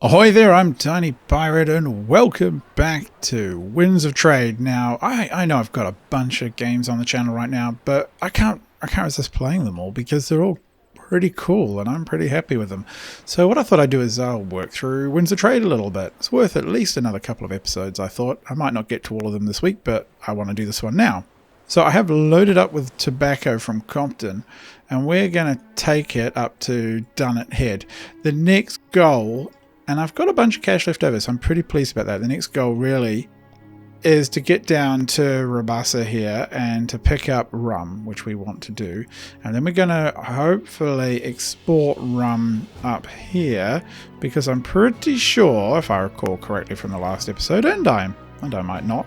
Ahoy there, I'm Tiny Pirate and welcome back to Winds of Trade. Now, I know I've got a bunch of games on the channel right now, but I can't resist playing them all because they're all pretty cool and I'm pretty happy with them. So what I thought I'd do is I'll work through Winds of Trade a little bit. It's worth at least another couple of episodes, I thought. I might not get to all of them this week, but I want to do this one now. So I have loaded up with tobacco from Compton and we're going to take it up to Dunnet Head. The next goal, and I've got a bunch of cash left over, so I'm pretty pleased about that. The next goal really is to get down to Rabassa here and to pick up rum, which we want to do. And then we're going to hopefully export rum up here, because I'm pretty sure, if I recall correctly from the last episode, and I might not,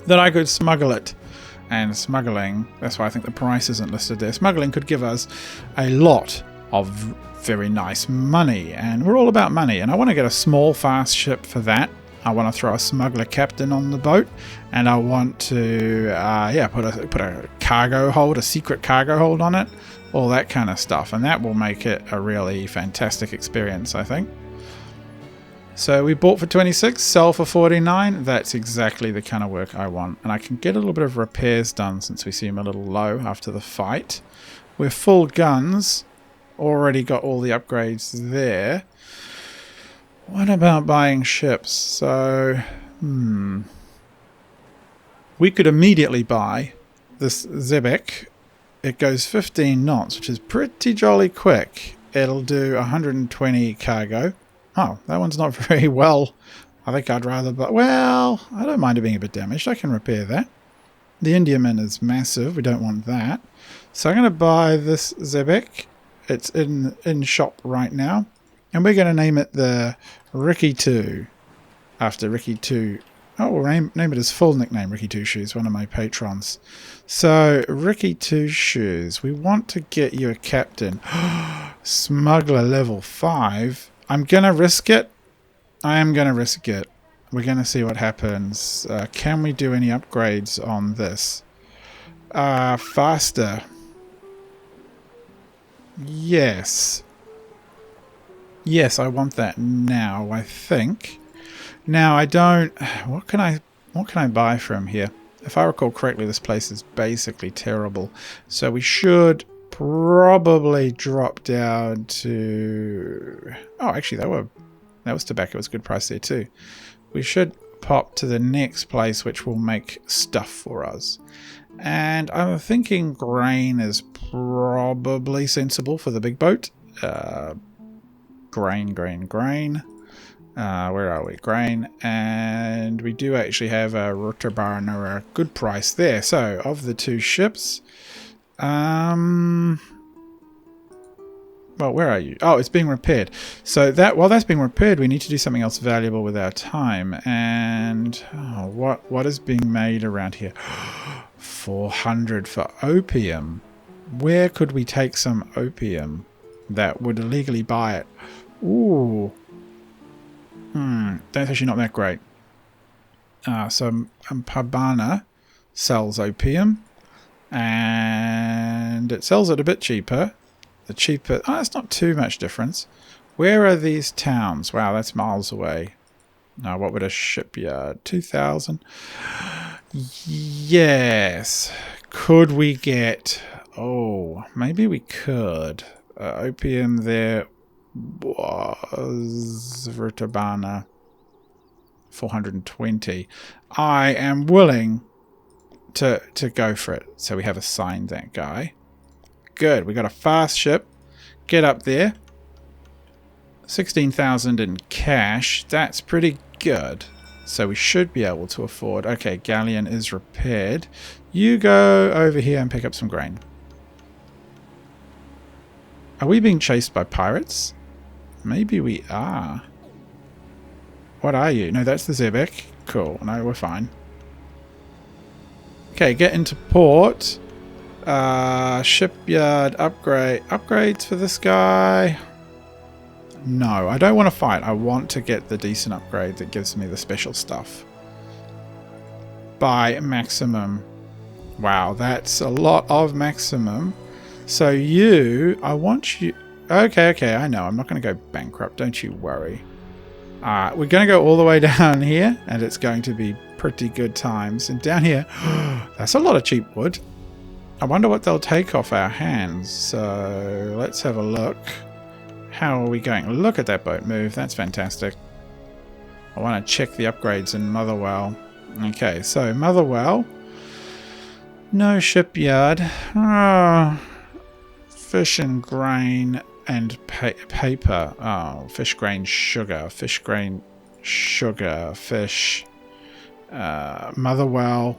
that I could smuggle it. And smuggling, that's why I think the price isn't listed there. Smuggling could give us a lot of very nice money, and we're all about money, and I want to get a small fast ship for that. I want to throw a smuggler captain on the boat, and I want to put a cargo hold, a secret cargo hold on it, all that kind of stuff, and that will make it a really fantastic experience, I think. So we bought for 26, sell for 49. That's exactly the kind of work I want, and I can get a little bit of repairs done since we seem a little low after the fight. We're full guns. Already got all the upgrades there. What about buying ships? So, we could immediately buy this Xebec. It goes 15 knots, which is pretty jolly quick. It'll do 120 cargo. Oh, that one's not very well. I think I'd rather buy... Well, I don't mind it being a bit damaged. I can repair that. The Indiaman is massive. We don't want that. So I'm going to buy this Xebec. It's in shop right now, and we're going to name it the Ricky 2 after Ricky 2. Oh, we'll name it his full nickname, Ricky 2 Shoes, one of my patrons. So Ricky 2 Shoes, we want to get you a captain. Smuggler level 5. I'm going to risk it. I am going to risk it. We're going to see what happens. Can we do any upgrades on this? Faster. Yes. Yes, I want that now, I think. Now I don't... What can I buy from here? If I recall correctly, this place is basically terrible. So we should probably drop down to... Oh, actually that was tobacco. It was a good price there too. We should pop to the next place, which will make stuff for us. And I'm thinking grain is probably sensible for the big boat. Grain. Where are we? Grain. And we do actually have a Ruthless or a good price there. So, of the two ships... Well, where are you? Oh, it's being repaired. So while that's being repaired, we need to do something else valuable with our time. And what is being made around here? 400 for opium. Where could we take some opium that would illegally buy it? Ooh. That's actually not that great. So Pabana sells opium, and it sells it a bit cheaper. The cheaper... Oh, that's not too much difference. Where are these towns? Wow, that's miles away. Now, what would a shipyard? 2,000? Yes. Could we get... Oh, maybe we could. Opium there was... Vertabana. 420. I am willing to go for it. So we have assigned that guy. Good, we got a fast ship. Get up there. 16,000 in cash. That's pretty good. So we should be able to afford... Okay, galleon is repaired. You go over here and pick up some grain. Are we being chased by pirates? Maybe we are. What are you? No, that's the Xebec. Cool. No, we're fine. Okay, get into port. Shipyard upgrade. Upgrades for this guy? No, I don't want to fight. I want to get the decent upgrade that gives me the special stuff. By maximum. Wow, that's a lot of maximum. So I want you... Okay, I know. I'm not going to go bankrupt. Don't you worry. We're going to go all the way down here, and it's going to be pretty good times. And down here, that's a lot of cheap wood. I wonder what they'll take off our hands. So let's have a look. How are we going? Look at that boat move. That's fantastic. I want to check the upgrades in Motherwell. Okay, so Motherwell. No shipyard. Oh, fish and grain and paper. Oh, fish, grain, sugar. Fish, grain, sugar. Fish. Motherwell.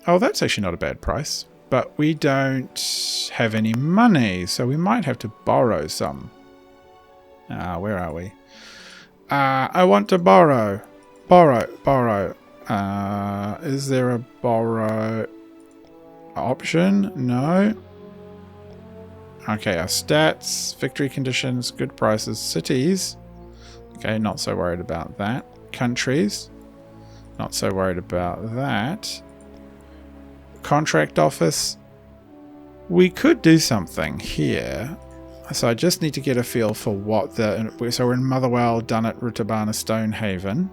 Oh, that's actually not a bad price. But we don't have any money, so we might have to borrow some. Where are we? I want to borrow. Borrow. Is there a borrow option? No. Okay, our stats, victory conditions, good prices, cities. Okay, not so worried about that. Countries. Not so worried about that. Contract office. We could do something here. So I just need to get a feel for what the... So we're in Motherwell, Dunnet, Rutabana, Stonehaven.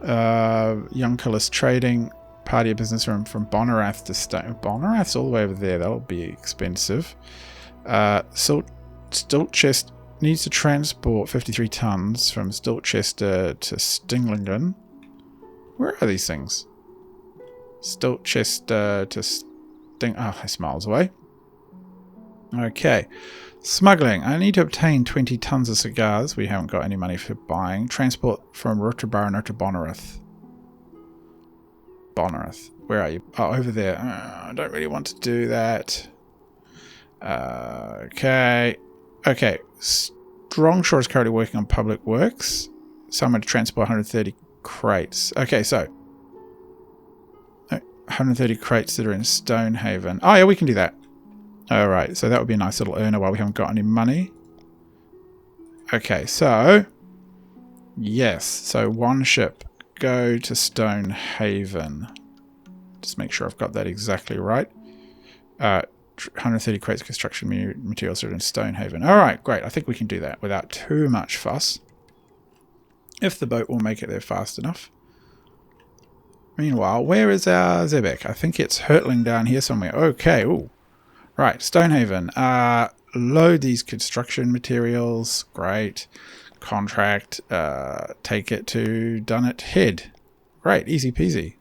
Youngcullis Trading. Party of Business Room from Bonarath to Stone... Bonarath's all the way over there. That'll be expensive. Stiltchester needs to transport 53 tons from Stiltchester to Stinglingen. Where are these things? Stiltchester to Sting... Oh, that's miles away. Okay. Smuggling. I need to obtain 20 tons of cigars. We haven't got any money for buying. Transport from Rotobarno to Bonarath. Bonarath. Where are you? Oh, over there. I don't really want to do that. Okay. Okay. Strongshore is currently working on public works. Someone to transport 130 crates. Okay, so 130 crates that are in Stonehaven. Oh, yeah, we can do that. All right, so that would be a nice little earner while we haven't got any money. Okay, so yes, so one ship, go to Stonehaven. Just make sure I've got that exactly right. 130 crates of construction materials are in Stonehaven. All right, great. I think we can do that without too much fuss. If the boat will make it there fast enough. Meanwhile, where is our Xebec? I think it's hurtling down here somewhere. Okay, ooh. Right, Stonehaven. Load these construction materials. Great. Contract. Take it to Dunnet Head. Great, easy peasy.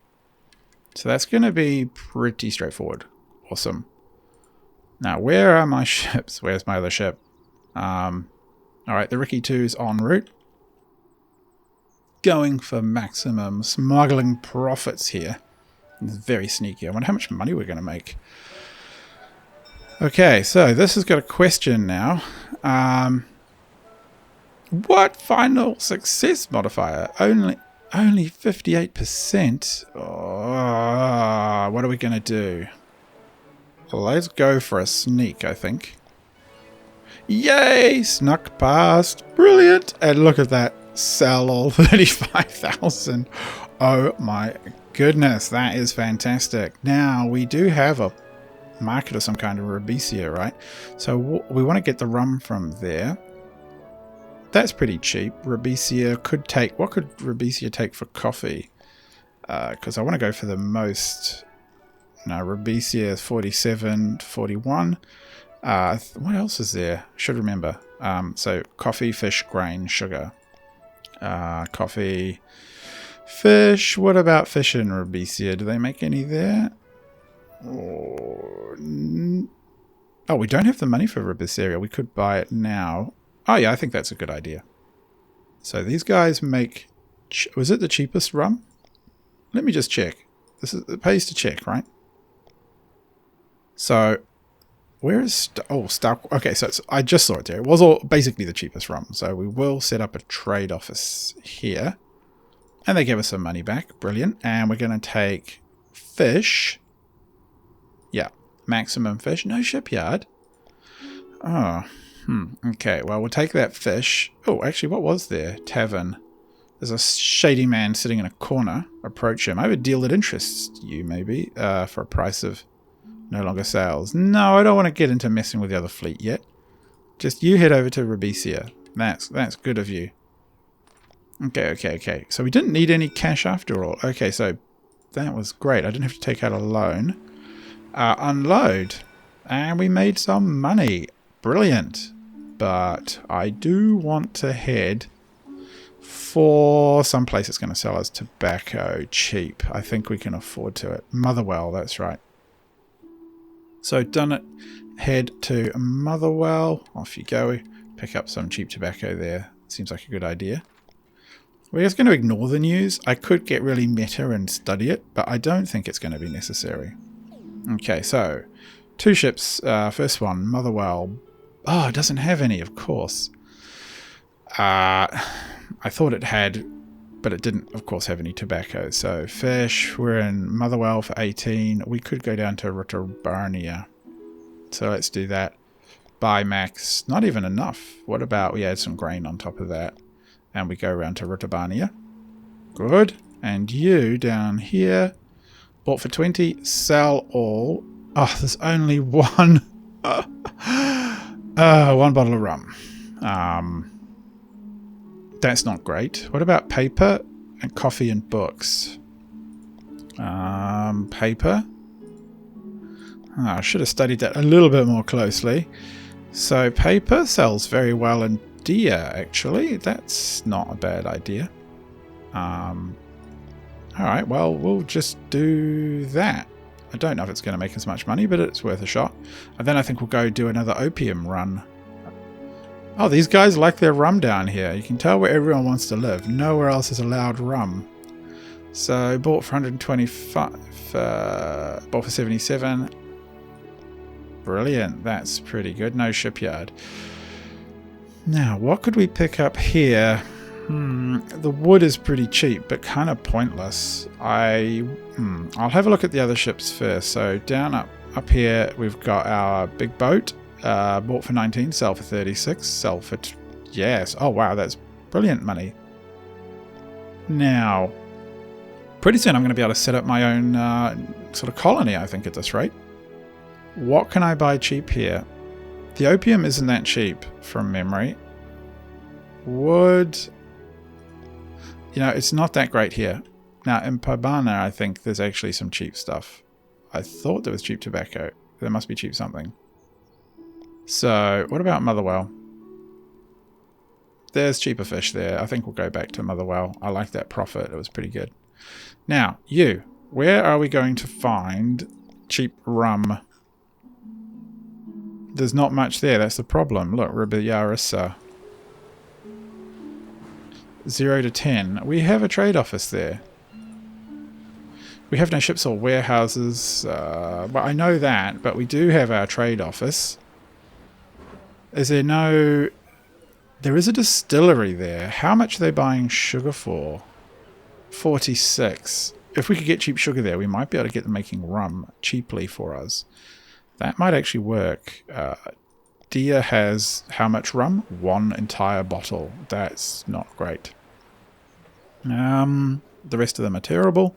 So that's going to be pretty straightforward. Awesome. Now, where are my ships? Where's my other ship? Alright, the Ricky 2's en route. Going for maximum smuggling profits here. It's very sneaky. I wonder how much money we're going to make. Okay, so this has got a question now. What final success modifier? Only 58%? Oh, what are we going to do? Let's go for a sneak, I think. Yay! Snuck past. Brilliant! And look at that. Sell all 35,000. Oh my goodness, that is fantastic. Now, we do have a market of some kind of Rubesia, right? So we want to get the rum from there. That's pretty cheap. Rubesia could take... What could Rubesia take for coffee? Because I want to go for the most... No, Rubesia is 47, 41. What else is there? Should remember. So coffee, fish, grain, sugar. Coffee, fish. What about fish in Rubesia? Do they make any there? Oh, we don't have the money for Rubesia. We could buy it now. Oh yeah, I think that's a good idea. So these guys make... Was it the cheapest rum? Let me just check. It pays to check, right? So, where is... Star... Okay, so I just saw it there. It was all basically the cheapest rum. So we will set up a trade office here. And they give us some money back. Brilliant. And we're going to take fish. Yeah, maximum fish. No shipyard. Oh, okay, well, we'll take that fish. Oh, actually, what was there? Tavern. There's a shady man sitting in a corner. Approach him. I have a deal that interests you, maybe, for a price of no longer sales. No, I don't want to get into messing with the other fleet yet. Just you head over to Rubecia. That's good of you. Okay. So we didn't need any cash after all. Okay, so that was great. I didn't have to take out a loan. Unload. And we made some money. Brilliant. But I do want to head for some place that's going to sell us tobacco cheap. I think we can afford to it. Motherwell, that's right. So done it. Head to Motherwell. Off you go. Pick up some cheap tobacco there. Seems like a good idea. We're just going to ignore the news. I could get really meta and study it, but I don't think it's going to be necessary. Okay, so 2 ships. First one, Motherwell. Oh, it doesn't have any, of course. I thought it had, but it didn't, of course, have any tobacco. So fish, we're in Motherwell for 18. We could go down to Ruttlesbarnia. So let's do that. Buy max. Not even enough. What about we add some grain on top of that? And we go around to Ruttlesbarnia. Good. And you down here. Bought for 20. Sell all. Oh, there's only one. One bottle of rum. That's not great. What about paper and coffee and books? Paper. Oh, I should have studied that a little bit more closely. So paper sells very well in Deer, actually. That's not a bad idea. Alright, well, we'll just do that. I don't know if it's going to make as much money, but it's worth a shot. And then I think we'll go do another opium run. Oh, these guys like their rum down here. You can tell where everyone wants to live. Nowhere else is allowed rum. So, bought for 125. Bought for 77. Brilliant. That's pretty good. No shipyard. Now, what could we pick up here? The wood is pretty cheap, but kind of pointless. I'll have a look at the other ships first. So, down up here, we've got our big boat. Bought for 19, sell for 36, sell for... yes. Oh, wow, that's brilliant money. Now, pretty soon I'm going to be able to set up my own sort of colony, I think, at this rate. What can I buy cheap here? The opium isn't that cheap, from memory. Wood... you know, it's not that great here. Now, in Pabana, I think there's actually some cheap stuff. I thought there was cheap tobacco. There must be cheap something. So, what about Motherwell? There's cheaper fish there. I think we'll go back to Motherwell. I like that profit. It was pretty good. Now, you. Where are we going to find cheap rum? There's not much there. That's the problem. Look, Ribiyarissa. 0 to 10. We have a trade office there. We have no ships or warehouses. Well, I know that, but we do have our trade office. Is there no... there is a distillery there. How much are they buying sugar for? 46. If we could get cheap sugar there, we might be able to get them making rum cheaply for us. That might actually work. Dia has how much rum? 1 entire bottle. That's not great. The rest of them are terrible.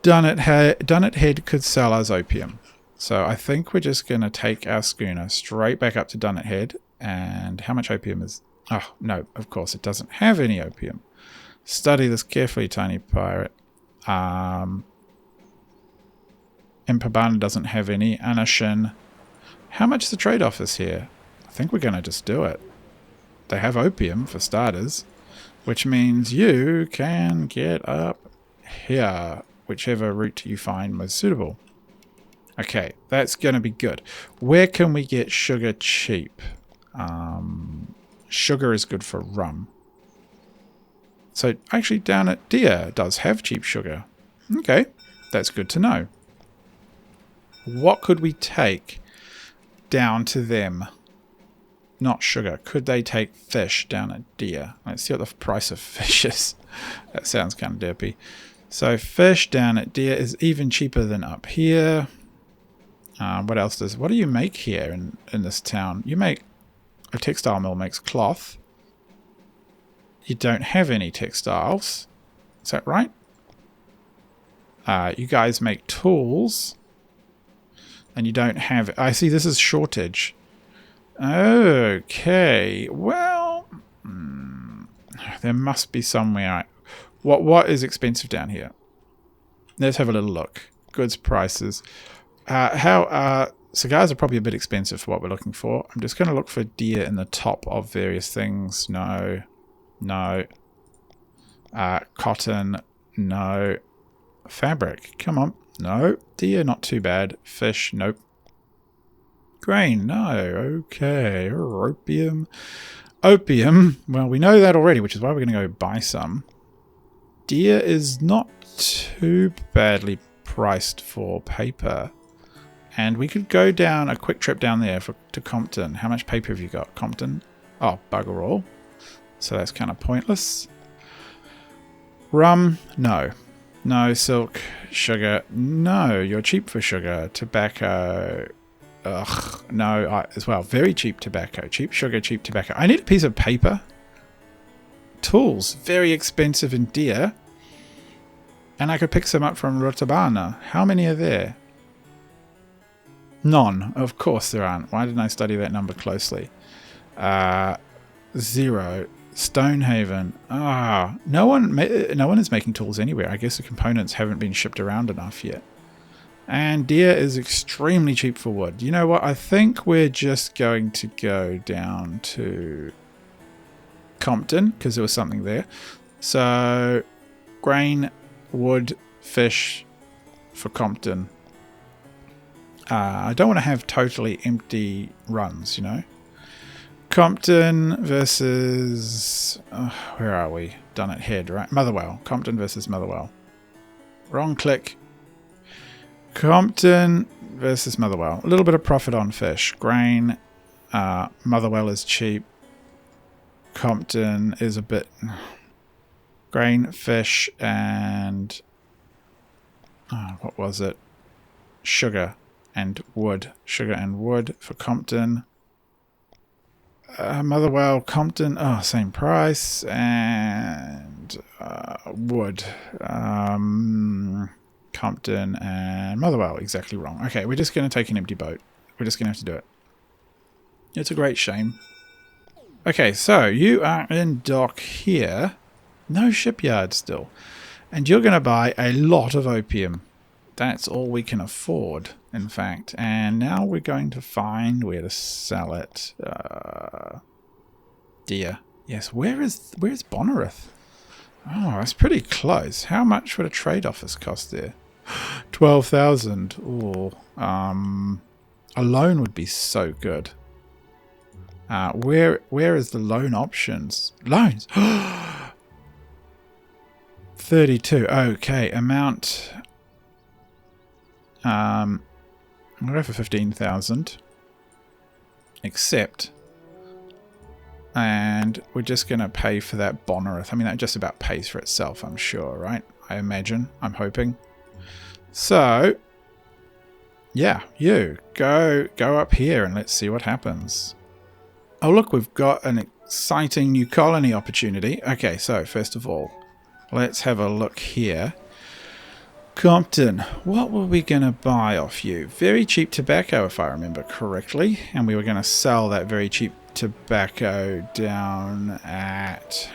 Dunnet Head could sell us opium. So I think we're just going to take our schooner straight back up to Dunnet Head. And how much opium is... oh, no, of course it doesn't have any opium. Study this carefully, tiny pirate. Impabana doesn't have any. Anashin. How much is the trade office here? I think we're going to just do it. They have opium, for starters. Which means you can get up here. Whichever route you find most suitable. Okay, that's going to be good. Where can we get sugar cheap? Sugar is good for rum. So actually down at Dia does have cheap sugar. Okay, that's good to know. What could we take down to them? Not sugar. Could they take fish down at Dia? Let's see what the price of fish is. That sounds kind of derpy. So fish down at Dia is even cheaper than up here. What else does... what do you make here in this town? You make... a textile mill makes cloth. You don't have any textiles. Is that right? You guys make tools. And you don't have... I see this is shortage. Okay, well, there must be somewhere. What is expensive down here? Let's have a little look. Goods prices. Cigars are probably a bit expensive for what we're looking for. I'm just going to look for deer in the top of various things. No. No. Cotton. No. Fabric. Come on. No. Deer, not too bad. Fish. Nope. Grain. No. Okay. Opium. Opium. Well, we know that already, which is why we're going to go buy some. Deer is not too badly priced for paper. And we could go down a quick trip down there to Compton. How much paper have you got, Compton? Oh, bugger all. So that's kind of pointless. Rum? No. No. Silk? Sugar? No. You're cheap for sugar. Tobacco? Ugh. No. As well. Very cheap tobacco. Cheap sugar, cheap tobacco. I need a piece of paper. Tools. Very expensive in deer. And I could pick some up from Rotabana. How many are there? None. Of course there aren't. Why didn't I study that number closely? 0. Stonehaven. No one is making tools anywhere. I guess the components haven't been shipped around enough yet. And deer is extremely cheap for wood. You know what? I think we're just going to go down to Compton because there was something there. So grain, wood, fish for Compton. I don't want to have totally empty runs, you know. Compton versus... where are we? Done it head, right? Motherwell. Compton versus Motherwell. Wrong click. Compton versus Motherwell. A little bit of profit on fish. Grain. Motherwell is cheap. Compton is a bit... Grain, fish, and... what was it? Sugar and wood. Sugar and wood for Compton. Motherwell, Compton, same price. And wood. Compton and Motherwell, exactly wrong. Okay, we're just going to take an empty boat. We're just going to have to do it. It's a great shame. Okay, so you are in dock here. No shipyard still. And you're going to buy a lot of opium. That's all we can afford, in fact. And now we're going to find where to sell it. Deer. Yes, where's Bonnerith? Oh, that's pretty close. How much would a trade office cost there? 12,000. Oh, a loan would be so good. Where is the loan options? Loans. 32. Okay, amount. I'll go for 15,000. Accept. And we're just going to pay for that Bonnerith. I mean, that just about pays for itself, I'm sure, right? I imagine. I'm hoping. So, yeah, you go up here and let's see what happens. Oh, look, we've got an exciting new colony opportunity. Okay, so first of all, let's have a look here. Compton, what were we going to buy off you? Very cheap tobacco, if I remember correctly. And we were going to sell that very cheap tobacco down at...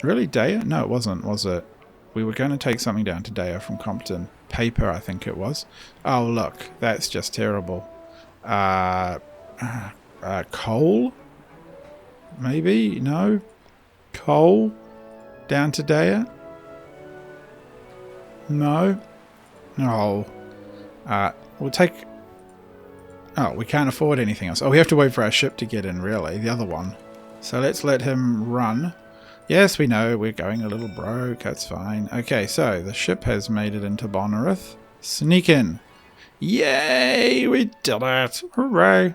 Really, Daya? No, it wasn't, was it? We were going to take something down to Daya from Compton. Paper, I think it was. Oh, look, that's just terrible. Coal? Maybe? No? Coal? Down to Daya? No. No. We'll take... Oh, we can't afford anything else. Oh, we have to wait for our ship to get in, really. The other one. So let's let him run. Yes, we know. We're going a little broke. That's fine. Okay, so the ship has made it into Bonnerith. Sneak in. Yay! We did it. Hooray.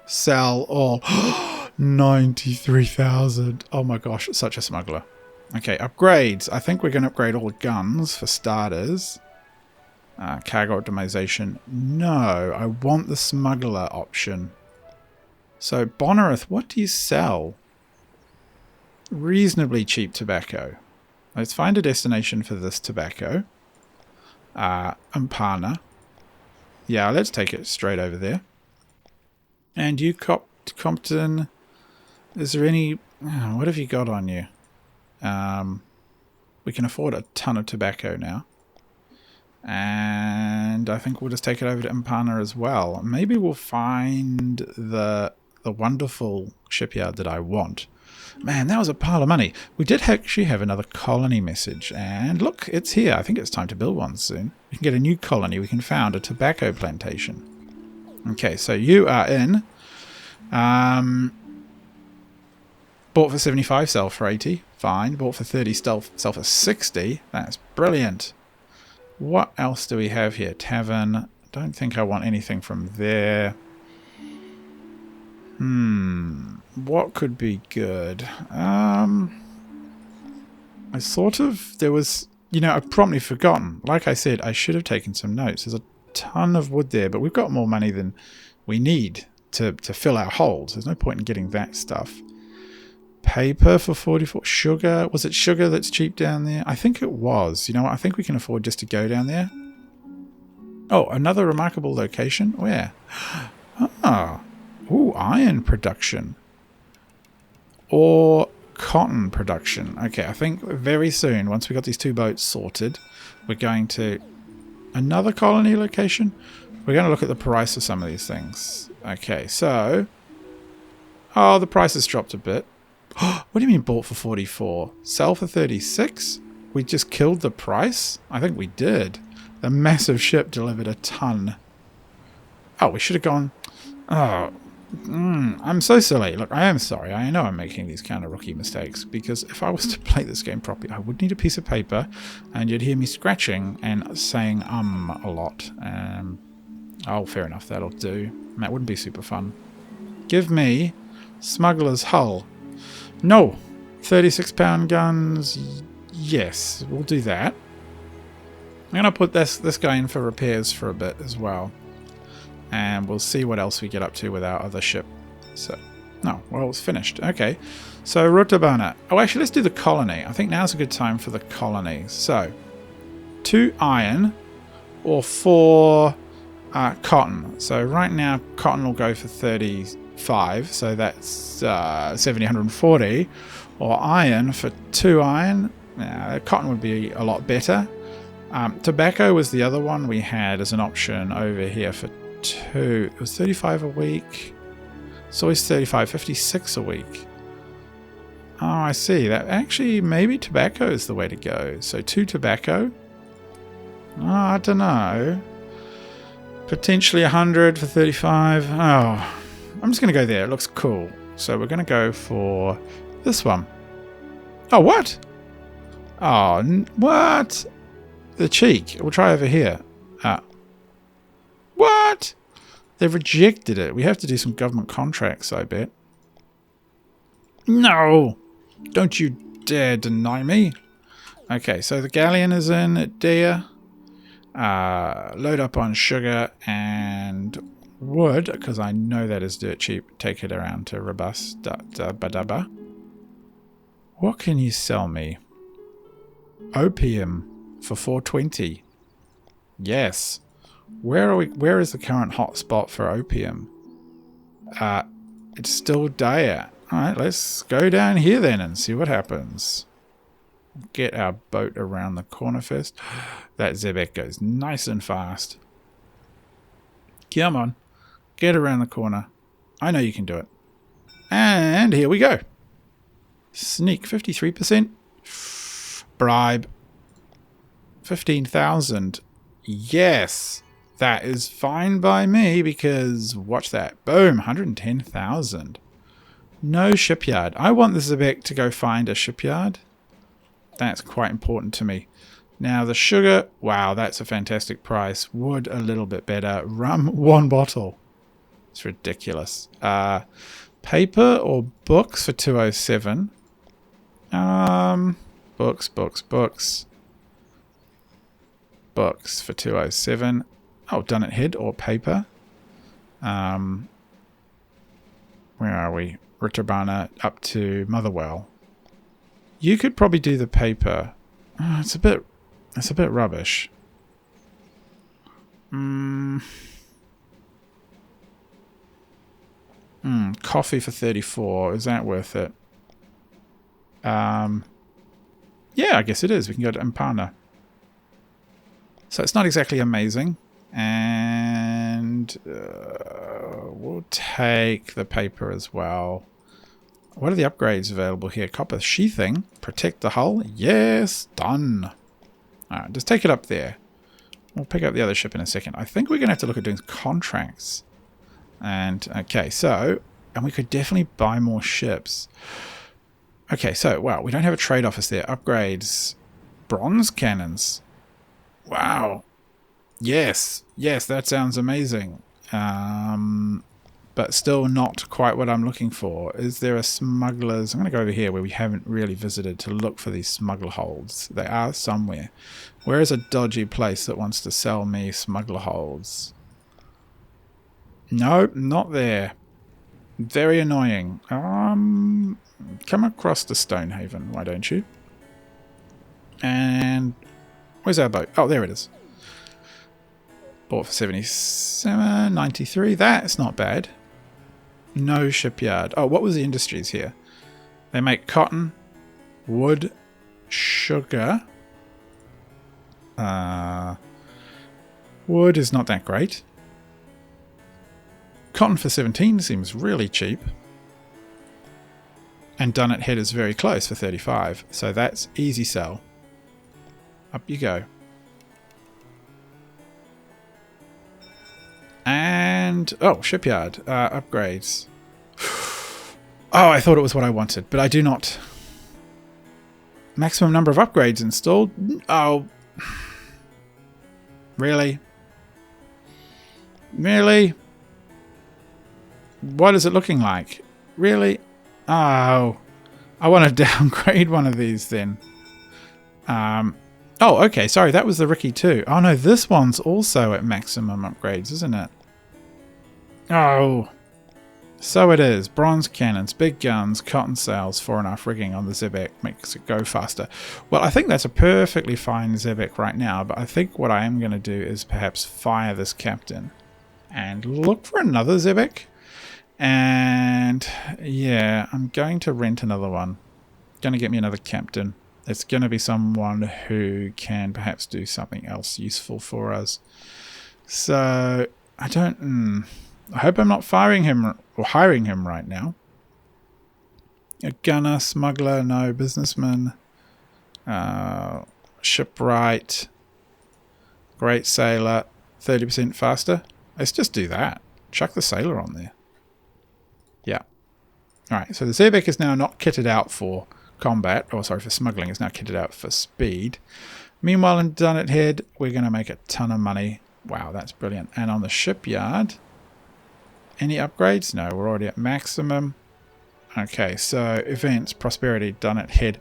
Sell all. 93,000. Oh my gosh, such a smuggler. Okay, upgrades. I think we're going to upgrade all the guns for starters. Cargo optimization. No, I want the smuggler option. So, Bonnerith, what do you sell? Reasonably cheap tobacco. Let's find a destination for this tobacco. Ampana. Yeah, let's take it straight over there. And you, Compton, is there any... Oh, what have you got on you? We can afford a ton of tobacco now. And I think we'll just take it over to Impana as well. Maybe we'll find the wonderful shipyard that I want. Man, that was a pile of money. We did actually have another colony message. And look, it's here. I think it's time to build one soon. We can get a new colony. We can found a tobacco plantation. Okay, so you are in. Bought for 75, sell for 80. Fine. Bought for 30, sell for 60. That's brilliant. What else do we have here? Tavern. Don't think I want anything from there. What could be good? I sort of... There was... You know, I've promptly forgotten. Like I said, I should have taken some notes. There's a ton of wood there, but we've got more money than we need to fill our holds. There's no point in getting that stuff. Paper for 44. Sugar. Was it sugar that's cheap down there? I think it was. You know what? I think we can afford just to go down there. Oh, another remarkable location. Where? Ah. Ooh, iron production. Or cotton production. Okay, I think very soon, once we got these two boats sorted, we're going to... Another colony location? We're going to look at the price of some of these things. Okay, so... Oh, the price has dropped a bit. What do you mean bought for 44? Sell for 36? We just killed the price? I think we did. The massive ship delivered a ton. Oh, we should have gone... Oh, I'm so silly. Look, I am sorry. I know I'm making these kind of rookie mistakes, because if I was to play this game properly, I would need a piece of paper, and you'd hear me scratching and saying a lot. Oh, fair enough. That'll do. That wouldn't be super fun. Give me smuggler's hull. No. 36-pound guns. Yes, we'll do that. I'm going to put this guy in for repairs for a bit as well. And we'll see what else we get up to with our other ship. So, no, well, it's finished. Okay. So, Rutabana. Oh, actually, let's do the colony. I think now's a good time for the colony. So, 2 iron or 4 cotton. So, right now, cotton will go for 35. So, that's 70, 140. Or iron for 2 iron. Cotton would be a lot better. Tobacco was the other one we had as an option over here for 2. It was 35 a week. It's always 35, 56 a week. Oh, I see. That actually, maybe tobacco is the way to go. So 2 tobacco. Oh, I don't know. Potentially 100 for 35. Oh, I'm just going to go there. It looks cool. So we're going to go for this one. Oh, what? Oh, what? The cheek. We'll try over here. What? They've rejected it. We have to do some government contracts, I bet. No! Don't you dare deny me. Okay, so the galleon is in at Dea. Load up on sugar and wood, because I know that is dirt cheap. Take it around to Robust. What can you sell me? Opium for 420. Yes. Where are we? Where is the current hotspot for opium? It's still Daya. Alright, let's go down here then and see what happens. Get our boat around the corner first. That Xebec goes nice and fast. Come on. Get around the corner. I know you can do it. And here we go. Sneak 53%. Bribe. 15,000. Yes. That is fine by me, because watch that. Boom. 110,000. No shipyard. I want the Xebec to go find a shipyard. That's quite important to me. Now the sugar. Wow, that's a fantastic price. Wood a little bit better. Rum 1 bottle. It's ridiculous. Paper or books for 207. Books for 207. Oh, done it head or paper. Where are we? Ritterbana up to Motherwell. You could probably do the paper. Oh, it's a bit rubbish. Coffee for 34. Is that worth it? Yeah, I guess it is. We can go to Impana. So it's not exactly amazing. And we'll take the paper as well. What are the upgrades available here? Copper sheathing. Protect the hull. Yes, done. Alright, just take it up there. We'll pick up the other ship in a second. I think we're going to have to look at doing contracts. And, okay, so, and we could definitely buy more ships. Okay, so, wow, we don't have a trade office there. Upgrades. Bronze cannons. Wow. Yes, that sounds amazing. But still not quite what I'm looking for. Is there a smugglers? I'm going to go over here where we haven't really visited to look for these smuggler holds. They are somewhere. Where is a dodgy place that wants to sell me smuggler holds? No, not there. Very annoying. Come across to Stonehaven, why don't you? And where's our boat? Oh, there it is. Bought for 77.93. That's not bad. No shipyard. Oh, what was the industries here? They make cotton, wood, sugar. Wood is not that great. Cotton for 17 seems really cheap. And Dunnet Head is very close for 35. So that's easy sell. Up you go. And, oh, shipyard. Upgrades. Oh, I thought it was what I wanted, but I do not. Maximum number of upgrades installed. Oh. Really? Really? What is it looking like? Really? Oh. I want to downgrade one of these then. Oh, okay. Sorry, that was the Ricky too. Oh no, this one's also at maximum upgrades, isn't it? Oh. So it is. Bronze cannons, big guns, cotton sails, 4.5 rigging on the Xebec makes it go faster. Well, I think that's a perfectly fine Xebec right now, but I think what I am going to do is perhaps fire this captain and look for another Xebec. And yeah, I'm going to rent another one. Going to get me another captain. It's going to be someone who can perhaps do something else useful for us. So I don't. I hope I'm not firing him or hiring him right now. A gunner, smuggler, no. Businessman, shipwright, great sailor, 30% faster. Let's just do that. Chuck the sailor on there. Yeah. All right. So the Xebec is now not kitted out for combat, or sorry, for smuggling. It's now kitted out for speed. Meanwhile, in Dunnet Head, we're going to make a ton of money. Wow, that's brilliant. And on the shipyard, any upgrades? No, we're already at maximum. Okay, so events, prosperity, Dunnet Head,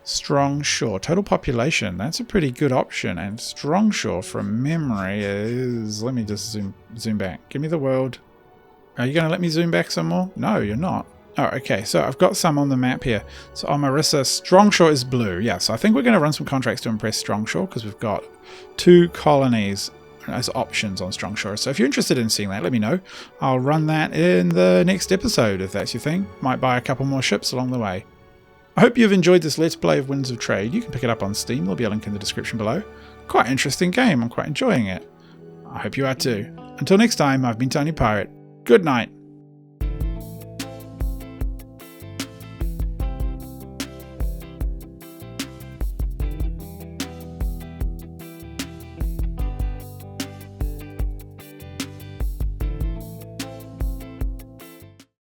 strong shore, total population. That's a pretty good option. And strong shore from memory is. Let me just zoom back. Give me the world. Are you going to let me zoom back some more? No, you're not. Oh, okay, so I've got some on the map here. So on Marissa, Strongshore is blue. Yeah, so I think we're going to run some contracts to impress Strongshore because we've got 2 colonies as options on Strongshore. So if you're interested in seeing that, let me know. I'll run that in the next episode if that's your thing. Might buy a couple more ships along the way. I hope you've enjoyed this Let's Play of Winds of Trade. You can pick it up on Steam. There'll be a link in the description below. Quite an interesting game. I'm quite enjoying it. I hope you are too. Until next time, I've been Tiny Pirate. Good night.